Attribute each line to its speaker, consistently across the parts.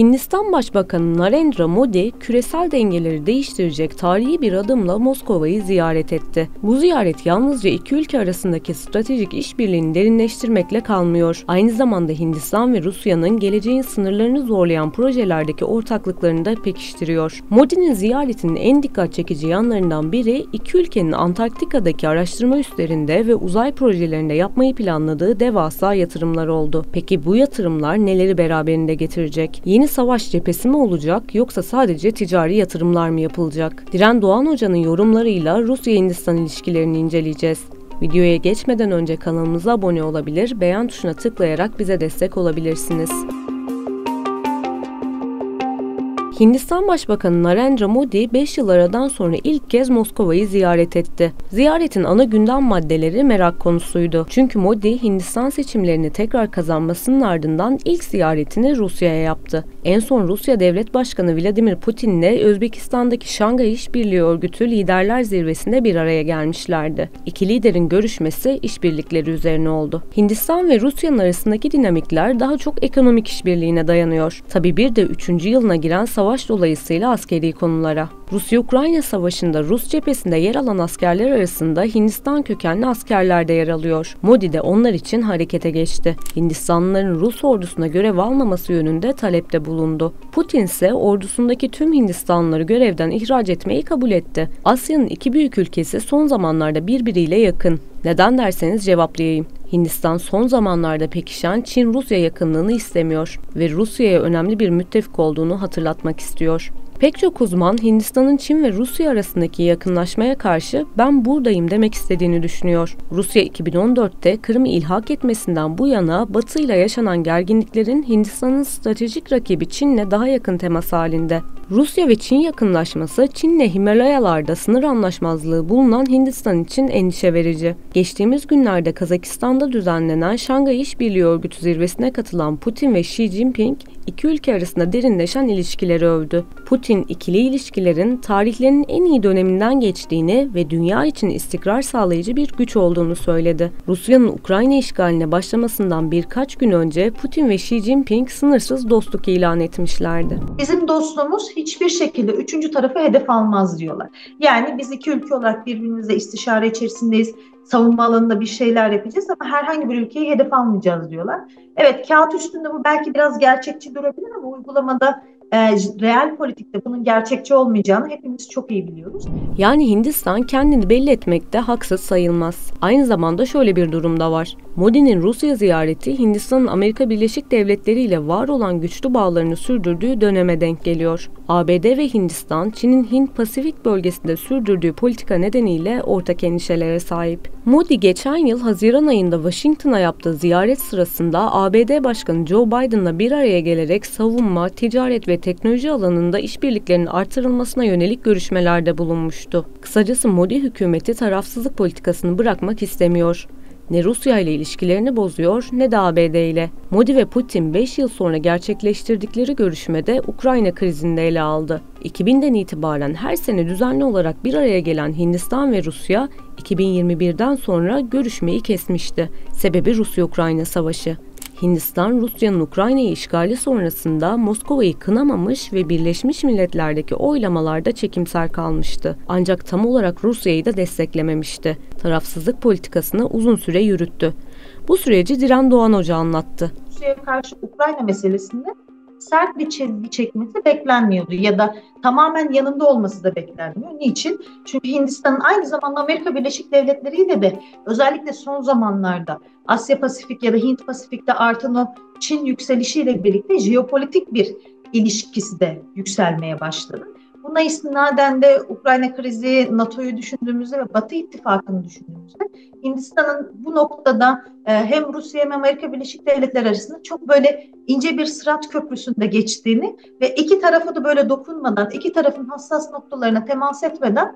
Speaker 1: Hindistan Başbakanı Narendra Modi, küresel dengeleri değiştirecek tarihi bir adımla Moskova'yı ziyaret etti. Bu ziyaret yalnızca iki ülke arasındaki stratejik işbirliğini derinleştirmekle kalmıyor. Aynı zamanda Hindistan ve Rusya'nın geleceğin sınırlarını zorlayan projelerdeki ortaklıklarını da pekiştiriyor. Modi'nin ziyaretinin en dikkat çekici yanlarından biri, iki ülkenin Antarktika'daki araştırma üslerinde ve uzay projelerinde yapmayı planladığı devasa yatırımlar oldu. Peki bu yatırımlar neleri beraberinde getirecek? Yeni savaş cephesi mi olacak yoksa sadece ticari yatırımlar mı yapılacak? Diren Doğan Hoca'nın yorumlarıyla Rusya-Hindistan ilişkilerini inceleyeceğiz. Videoya geçmeden önce kanalımıza abone olabilir, beğen tuşuna tıklayarak bize destek olabilirsiniz. Hindistan Başbakanı Narendra Modi 5 yıl aradan sonra ilk kez Moskova'yı ziyaret etti. Ziyaretin ana gündem maddeleri merak konusuydu. Çünkü Modi, Hindistan seçimlerini tekrar kazanmasının ardından ilk ziyaretini Rusya'ya yaptı. En son Rusya Devlet Başkanı Vladimir Putin'le Özbekistan'daki Şangay İşbirliği Örgütü Liderler Zirvesi'nde bir araya gelmişlerdi. İki liderin görüşmesi işbirlikleri üzerine oldu. Hindistan ve Rusya'nın arasındaki dinamikler daha çok ekonomik işbirliğine dayanıyor. Tabii bir de 3. yılına giren savaş dolayısıyla askeri konulara. Rusya-Ukrayna Savaşı'nda Rus cephesinde yer alan askerler arasında Hindistan kökenli askerler de yer alıyor. Modi de onlar için harekete geçti. Hindistanlıların Rus ordusuna görev almaması yönünde talepte bulundu. Putin ise ordusundaki tüm Hindistanlıları görevden ihraç etmeyi kabul etti. Asya'nın iki büyük ülkesi son zamanlarda birbiriyle yakın. Neden derseniz cevaplayayım. Hindistan son zamanlarda pekişen Çin-Rusya yakınlığını istemiyor ve Rusya'ya önemli bir müttefik olduğunu hatırlatmak istiyor. Pek çok uzman Hindistan'ın Çin ve Rusya arasındaki yakınlaşmaya karşı ben buradayım demek istediğini düşünüyor. Rusya 2014'te Kırım'ı ilhak etmesinden bu yana Batı ile yaşanan gerginliklerin Hindistan'ın stratejik rakibi Çin'le daha yakın temas halinde. Rusya ve Çin yakınlaşması, Çin'le Himalayalarda sınır anlaşmazlığı bulunan Hindistan için endişe verici. Geçtiğimiz günlerde Kazakistan'da düzenlenen Şangay İşbirliği Örgütü zirvesine katılan Putin ve Xi Jinping, iki ülke arasında derinleşen ilişkileri övdü. Putin, ikili ilişkilerin tarihlerinin en iyi döneminden geçtiğini ve dünya için istikrar sağlayıcı bir güç olduğunu söyledi. Rusya'nın Ukrayna işgaline başlamasından birkaç gün önce Putin ve Xi Jinping sınırsız dostluk ilan etmişlerdi.
Speaker 2: Bizim dostluğumuz hiçbir şekilde üçüncü tarafı hedef almaz diyorlar. Yani biz iki ülke olarak birbirimizle istişare içerisindeyiz. Savunma alanında bir şeyler yapacağız ama herhangi bir ülkeyi hedef almayacağız diyorlar. Evet, kağıt üstünde bu belki biraz gerçekçi durabilir ama uygulamada real politikte bunun gerçekçi olmayacağını hepimiz çok iyi biliyoruz.
Speaker 1: Yani Hindistan kendini belli etmekte haksız sayılmaz. Aynı zamanda şöyle bir durum da var. Modi'nin Rusya ziyareti Hindistan'ın Amerika Birleşik Devletleri ile var olan güçlü bağlarını sürdürdüğü döneme denk geliyor. ABD ve Hindistan, Çin'in Hint-Pasifik bölgesinde sürdürdüğü politika nedeniyle ortak endişelere sahip. Modi geçen yıl Haziran ayında Washington'a yaptığı ziyaret sırasında ABD Başkanı Joe Biden'la bir araya gelerek savunma, ticaret ve teknoloji alanında işbirliklerinin artırılmasına yönelik görüşmelerde bulunmuştu. Kısacası Modi hükümeti tarafsızlık politikasını bırakmak istemiyor. Ne Rusya ile ilişkilerini bozuyor ne de ABD ile. Modi ve Putin 5 yıl sonra gerçekleştirdikleri görüşmede Ukrayna krizini de ele aldı. 2000'den itibaren her sene düzenli olarak bir araya gelen Hindistan ve Rusya 2021'den sonra görüşmeyi kesmişti. Sebebi Rusya-Ukrayna savaşı. Hindistan, Rusya'nın Ukrayna'yı işgali sonrasında Moskova'yı kınamamış ve Birleşmiş Milletler'deki oylamalarda çekimser kalmıştı. Ancak tam olarak Rusya'yı da desteklememişti. Tarafsızlık politikasını uzun süre yürüttü. Bu süreci Diren Doğan Hoca anlattı.
Speaker 2: Rusya'ya karşı Ukrayna meselesinde sert bir çizgi çekmesi beklenmiyordu ya da tamamen yanında olması da beklenmiyor. Niçin? Çünkü Hindistan'ın aynı zamanda Amerika Birleşik Devletleri ile de özellikle son zamanlarda Asya Pasifik ya da Hint Pasifik'te artan o Çin yükselişiyle birlikte jeopolitik bir ilişkisi de yükselmeye başladı. Buna istinaden de Ukrayna krizi, NATO'yu düşündüğümüzde ve Batı İttifakı'nı düşündüğümüzde Hindistan'ın bu noktada hem Rusya hem Amerika Birleşik Devletleri arasında çok böyle ince bir sırat köprüsünde geçtiğini ve iki tarafa da böyle dokunmadan, iki tarafın hassas noktalarına temas etmeden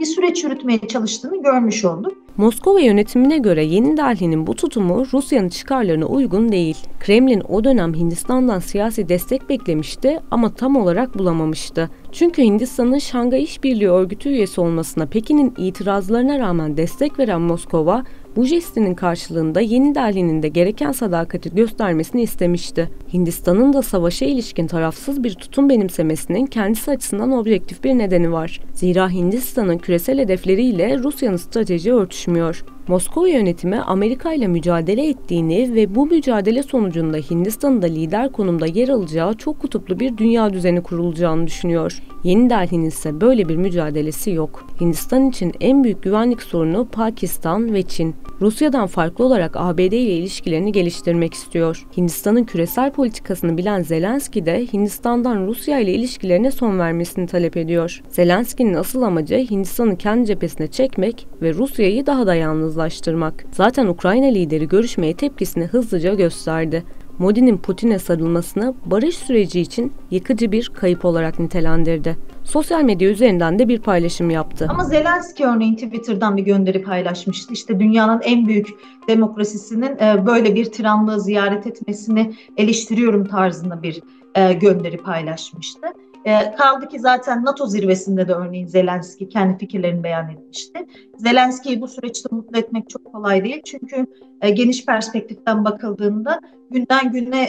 Speaker 2: bir süreç yürütmeye çalıştığını görmüş olduk.
Speaker 1: Moskova yönetimine göre Yeni Delhi'nin bu tutumu Rusya'nın çıkarlarına uygun değil. Kremlin o dönem Hindistan'dan siyasi destek beklemişti ama tam olarak bulamamıştı. Çünkü Hindistan'ın Şangay İşbirliği Örgütü üyesi olmasına Pekin'in itirazlarına rağmen destek veren Moskova, Bu jestinin karşılığında Yeni Delhi'nin de gereken sadakati göstermesini istemişti. Hindistan'ın da savaşa ilişkin tarafsız bir tutum benimsemesinin kendisi açısından objektif bir nedeni var. Zira Hindistan'ın küresel hedefleriyle Rusya'nın strateji örtüşmüyor. Moskova yönetimi Amerika ile mücadele ettiğini ve bu mücadele sonucunda Hindistan'ın da lider konumda yer alacağı çok kutuplu bir dünya düzeni kurulacağını düşünüyor. Yeni Delhi'nin ise böyle bir mücadelesi yok. Hindistan için en büyük güvenlik sorunu Pakistan ve Çin. Rusya'dan farklı olarak ABD ile ilişkilerini geliştirmek istiyor. Hindistan'ın küresel politikasını bilen Zelenski de Hindistan'dan Rusya ile ilişkilerine son vermesini talep ediyor. Zelenski'nin asıl amacı Hindistan'ı kendi cephesine çekmek ve Rusya'yı daha da yalnızlaştırmak. Zaten Ukrayna lideri görüşmeye tepkisini hızlıca gösterdi. Modi'nin Putin'e sarılmasını barış süreci için yıkıcı bir kayıp olarak nitelendirdi. Sosyal medya üzerinden de bir paylaşım yaptı.
Speaker 2: Ama Zelenski örneğin Twitter'dan bir gönderi paylaşmıştı. İşte dünyanın en büyük demokrasisinin böyle bir tiranlığı ziyaret etmesini eleştiriyorum tarzında bir gönderi paylaşmıştı. Kaldı ki zaten NATO zirvesinde de örneğin Zelenski kendi fikirlerini beyan etmişti. Zelenski'yi bu süreçte mutlu etmek çok kolay değil. Çünkü geniş perspektiften bakıldığında günden güne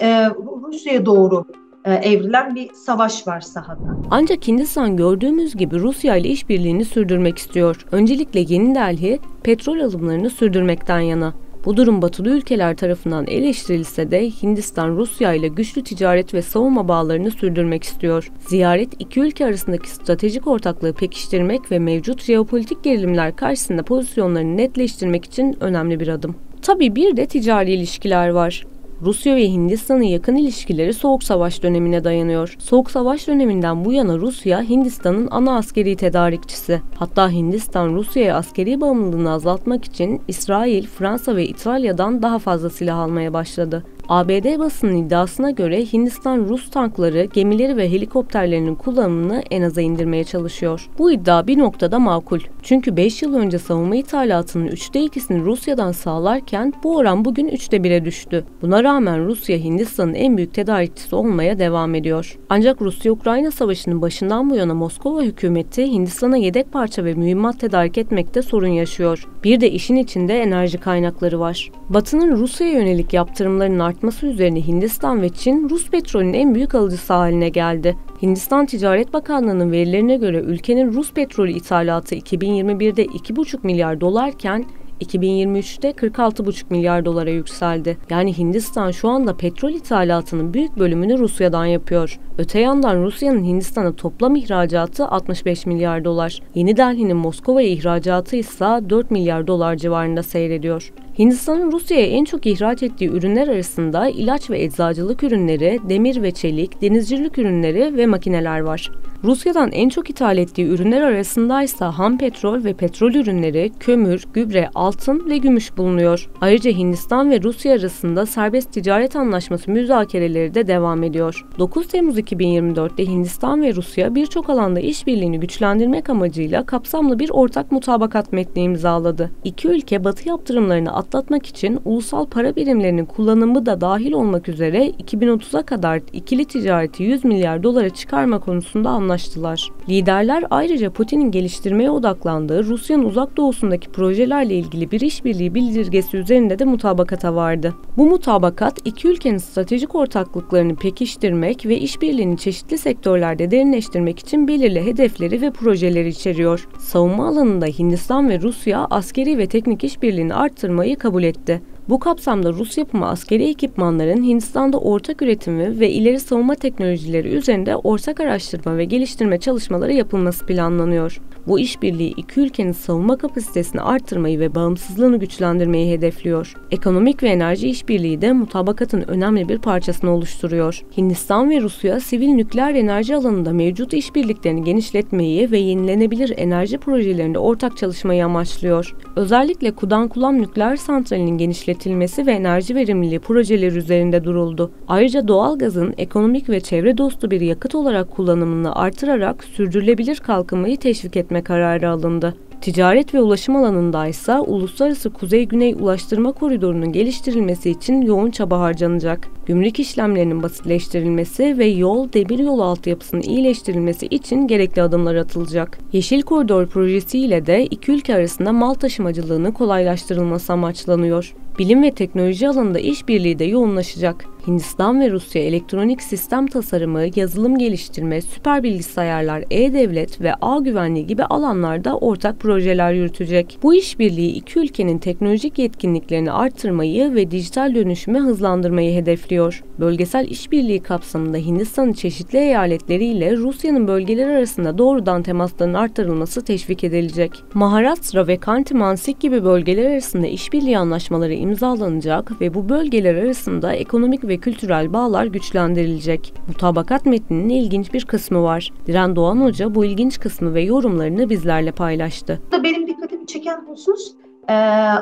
Speaker 2: Rusya'ya doğru evrilen bir savaş var sahada.
Speaker 1: Ancak Hindistan gördüğümüz gibi Rusya ile işbirliğini sürdürmek istiyor. Öncelikle Yeni Delhi petrol alımlarını sürdürmekten yana. Bu durum batılı ülkeler tarafından eleştirilse de Hindistan Rusya ile güçlü ticaret ve savunma bağlarını sürdürmek istiyor. Ziyaret iki ülke arasındaki stratejik ortaklığı pekiştirmek ve mevcut jeopolitik gerilimler karşısında pozisyonlarını netleştirmek için önemli bir adım. Tabii bir de ticari ilişkiler var. Rusya ve Hindistan'ın yakın ilişkileri Soğuk Savaş dönemine dayanıyor. Soğuk Savaş döneminden bu yana Rusya, Hindistan'ın ana askeri tedarikçisi. Hatta Hindistan, Rusya'ya askeri bağımlılığını azaltmak için İsrail, Fransa ve İtalya'dan daha fazla silah almaya başladı. ABD basının iddiasına göre Hindistan Rus tankları, gemileri ve helikopterlerinin kullanımını en aza indirmeye çalışıyor. Bu iddia bir noktada makul. Çünkü 5 yıl önce savunma ithalatının 3'te 2'sini Rusya'dan sağlarken bu oran bugün 3'te 1'e düştü. Buna rağmen Rusya Hindistan'ın en büyük tedarikçisi olmaya devam ediyor. Ancak Rusya-Ukrayna savaşının başından bu yana Moskova hükümeti Hindistan'a yedek parça ve mühimmat tedarik etmekte sorun yaşıyor. Bir de işin içinde enerji kaynakları var. Batı'nın Rusya'ya yönelik yaptırımlarının artması üzerine Hindistan ve Çin, Rus petrolünün en büyük alıcısı haline geldi. Hindistan Ticaret Bakanlığı'nın verilerine göre ülkenin Rus petrolü ithalatı 2021'de 2,5 milyar dolarken 2023'te 46,5 milyar dolara yükseldi. Yani Hindistan şu anda petrol ithalatının büyük bölümünü Rusya'dan yapıyor. Öte yandan Rusya'nın Hindistan'a toplam ihracatı 65 milyar dolar. Yeni Delhi'nin Moskova'ya ihracatı ise 4 milyar dolar civarında seyrediyor. Hindistan'ın Rusya'ya en çok ihraç ettiği ürünler arasında ilaç ve eczacılık ürünleri, demir ve çelik, denizcilik ürünleri ve makineler var. Rusya'dan en çok ithal ettiği ürünler arasında ise ham petrol ve petrol ürünleri, kömür, gübre, altın ve gümüş bulunuyor. Ayrıca Hindistan ve Rusya arasında serbest ticaret anlaşması müzakereleri de devam ediyor. 9 Temmuz 2024'te Hindistan ve Rusya birçok alanda işbirliğini güçlendirmek amacıyla kapsamlı bir ortak mutabakat metni imzaladı. İki ülke Batı yaptırımlarını atlatmak için ulusal para birimlerinin kullanımı da dahil olmak üzere 2030'a kadar ikili ticareti 100 milyar dolara çıkarma konusunda anlaştılar. Liderler ayrıca Putin'in geliştirmeye odaklandığı Rusya'nın uzak doğusundaki projelerle ilgili bir işbirliği bildirgesi üzerinde de mutabakata vardı. Bu mutabakat iki ülkenin stratejik ortaklıklarını pekiştirmek ve işbirliğini çeşitli sektörlerde derinleştirmek için belirli hedefleri ve projeleri içeriyor. Savunma alanında Hindistan ve Rusya askeri ve teknik işbirliğini arttırmayı kabul etti. Bu kapsamda Rus yapımı askeri ekipmanların Hindistan'da ortak üretimi ve ileri savunma teknolojileri üzerinde ortak araştırma ve geliştirme çalışmaları yapılması planlanıyor. Bu işbirliği iki ülkenin savunma kapasitesini arttırmayı ve bağımsızlığını güçlendirmeyi hedefliyor. Ekonomik ve enerji işbirliği de mutabakatın önemli bir parçasını oluşturuyor. Hindistan ve Rusya sivil nükleer enerji alanında mevcut işbirliklerini genişletmeyi ve yenilenebilir enerji projelerinde ortak çalışmayı amaçlıyor. Özellikle Kudankulam nükleer santralinin genişletilmesi ve enerji verimliliği projeleri üzerinde duruldu. Ayrıca doğalgazın ekonomik ve çevre dostu bir yakıt olarak kullanımını artırarak sürdürülebilir kalkınmayı teşvik etme kararı alındı. Ticaret ve ulaşım alanında ise uluslararası Kuzey-Güney Ulaştırma Koridoru'nun geliştirilmesi için yoğun çaba harcanacak. Gümrük işlemlerinin basitleştirilmesi ve yol, demiryolu altyapısının iyileştirilmesi için gerekli adımlar atılacak. Yeşil Koridor projesiyle de iki ülke arasında mal taşımacılığının kolaylaştırılması amaçlanıyor. Bilim ve teknoloji alanında işbirliği de yoğunlaşacak. Hindistan ve Rusya elektronik sistem tasarımı, yazılım geliştirme, süper bilgisayarlar, e-devlet ve ağ güvenliği gibi alanlarda ortak projeler yürütecek. Bu işbirliği iki ülkenin teknolojik yetkinliklerini artırmayı ve dijital dönüşümü hızlandırmayı hedefliyor. Bölgesel işbirliği kapsamında Hindistan'ın çeşitli eyaletleriyle Rusya'nın bölgeler arasında doğrudan temasların artırılması teşvik edilecek. Maharashtra ve Kanti-Mansik gibi bölgeler arasında işbirliği anlaşmaları imzalanacak ve bu bölgeler arasında ekonomik ve kültürel bağlar güçlendirilecek. Mutabakat metninin ilginç bir kısmı var. Diren Doğan Hoca bu ilginç kısmı ve yorumlarını bizlerle paylaştı.
Speaker 2: Benim dikkatimi çeken husus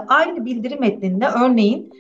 Speaker 2: aynı bildirim metninde örneğin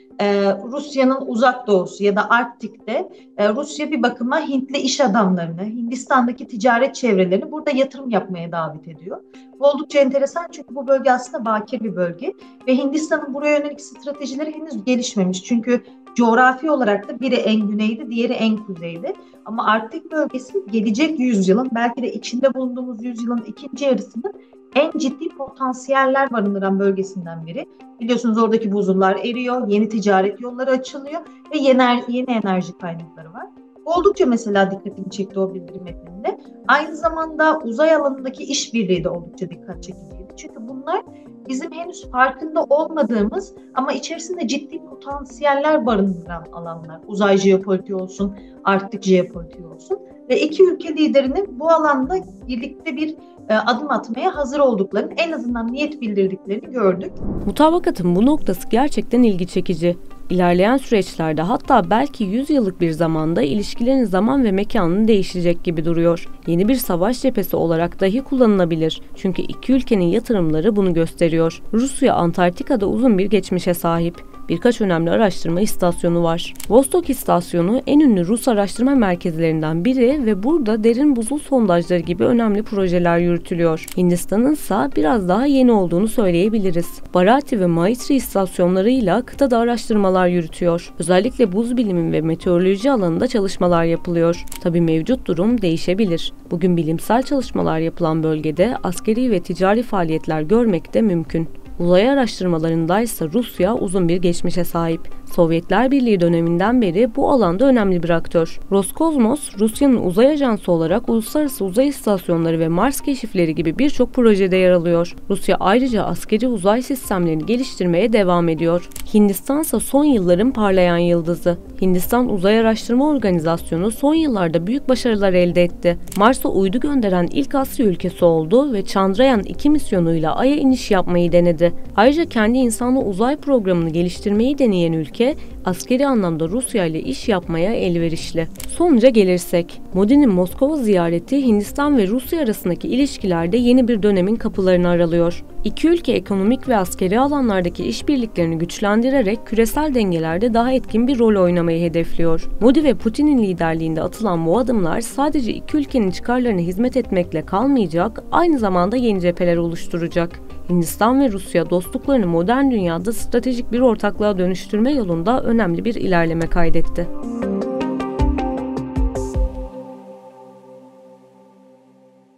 Speaker 2: Rusya'nın uzak doğusu ya da Arktik'te Rusya bir bakıma Hintli iş adamlarını, Hindistan'daki ticaret çevrelerini burada yatırım yapmaya davet ediyor. Bu oldukça enteresan çünkü bu bölge aslında bakir bir bölge ve Hindistan'ın buraya yönelik stratejileri henüz gelişmemiş. Çünkü coğrafi olarak da biri en güneyde, diğeri en kuzeyde. Ama Arktik bölgesi gelecek yüzyılın, belki de içinde bulunduğumuz yüzyılın ikinci yarısının en ciddi potansiyeller barındıran bölgesinden biri. Biliyorsunuz oradaki buzullar eriyor, yeni ticaret yolları açılıyor ve yeni enerji kaynakları var. Oldukça mesela dikkatimi çekti o bildirim metninde. Aynı zamanda uzay alanındaki işbirliği de oldukça dikkat çekiciydi. Çünkü bunlar bizim henüz farkında olmadığımız ama içerisinde ciddi potansiyeller barındıran alanlar. Uzay jeopolitiği olsun, Arktik jeopolitiği olsun. Ve iki ülke liderinin bu alanda birlikte bir adım atmaya hazır olduklarını, en azından niyet bildirdiklerini gördük.
Speaker 1: Mutabakatın bu noktası gerçekten ilgi çekici. İlerleyen süreçlerde hatta belki 100 yıllık bir zamanda ilişkilerin zaman ve mekanını değişecek gibi duruyor. Yeni bir savaş cephesi olarak dahi kullanılabilir. Çünkü iki ülkenin yatırımları bunu gösteriyor. Rusya Antarktika'da uzun bir geçmişe sahip. Birkaç önemli araştırma istasyonu var. Vostok istasyonu en ünlü Rus araştırma merkezlerinden biri ve burada derin buzul sondajları gibi önemli projeler yürütülüyor. Hindistan'ın ise biraz daha yeni olduğunu söyleyebiliriz. Bharati ve Maitri istasyonlarıyla kıtada araştırmalar yürütüyor. Özellikle buz bilimi ve meteoroloji alanında çalışmalar yapılıyor. Tabii mevcut durum değişebilir. Bugün bilimsel çalışmalar yapılan bölgede askeri ve ticari faaliyetler görmek de mümkün. Uzay araştırmalarında ise Rusya uzun bir geçmişe sahip. Sovyetler Birliği döneminden beri bu alanda önemli bir aktör. Roskosmos, Rusya'nın uzay ajansı olarak uluslararası uzay istasyonları ve Mars keşifleri gibi birçok projede yer alıyor. Rusya ayrıca askeri uzay sistemlerini geliştirmeye devam ediyor. Hindistan ise son yılların parlayan yıldızı. Hindistan Uzay Araştırma Organizasyonu son yıllarda büyük başarılar elde etti. Mars'a uydu gönderen ilk Asya ülkesi oldu ve Chandrayaan 2 misyonuyla Ay'a iniş yapmayı denedi. Ayrıca kendi insanlı uzay programını geliştirmeyi deneyen ülke, askeri anlamda Rusya ile iş yapmaya elverişli. Sonuca gelirsek, Modi'nin Moskova ziyareti Hindistan ve Rusya arasındaki ilişkilerde yeni bir dönemin kapılarını aralıyor. İki ülke ekonomik ve askeri alanlardaki işbirliklerini güçlendirerek küresel dengelerde daha etkin bir rol oynamayı hedefliyor. Modi ve Putin'in liderliğinde atılan bu adımlar sadece iki ülkenin çıkarlarına hizmet etmekle kalmayacak, aynı zamanda yeni cepheler oluşturacak. Hindistan ve Rusya dostluklarını modern dünyada stratejik bir ortaklığa dönüştürme yolunda önemli bir ilerleme kaydetti.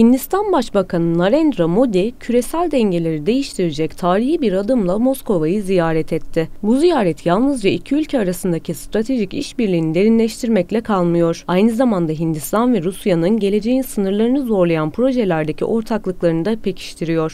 Speaker 1: Hindistan Başbakanı Narendra Modi, küresel dengeleri değiştirecek tarihi bir adımla Moskova'yı ziyaret etti. Bu ziyaret yalnızca iki ülke arasındaki stratejik işbirliğini derinleştirmekle kalmıyor. Aynı zamanda Hindistan ve Rusya'nın geleceğin sınırlarını zorlayan projelerdeki ortaklıklarını da pekiştiriyor.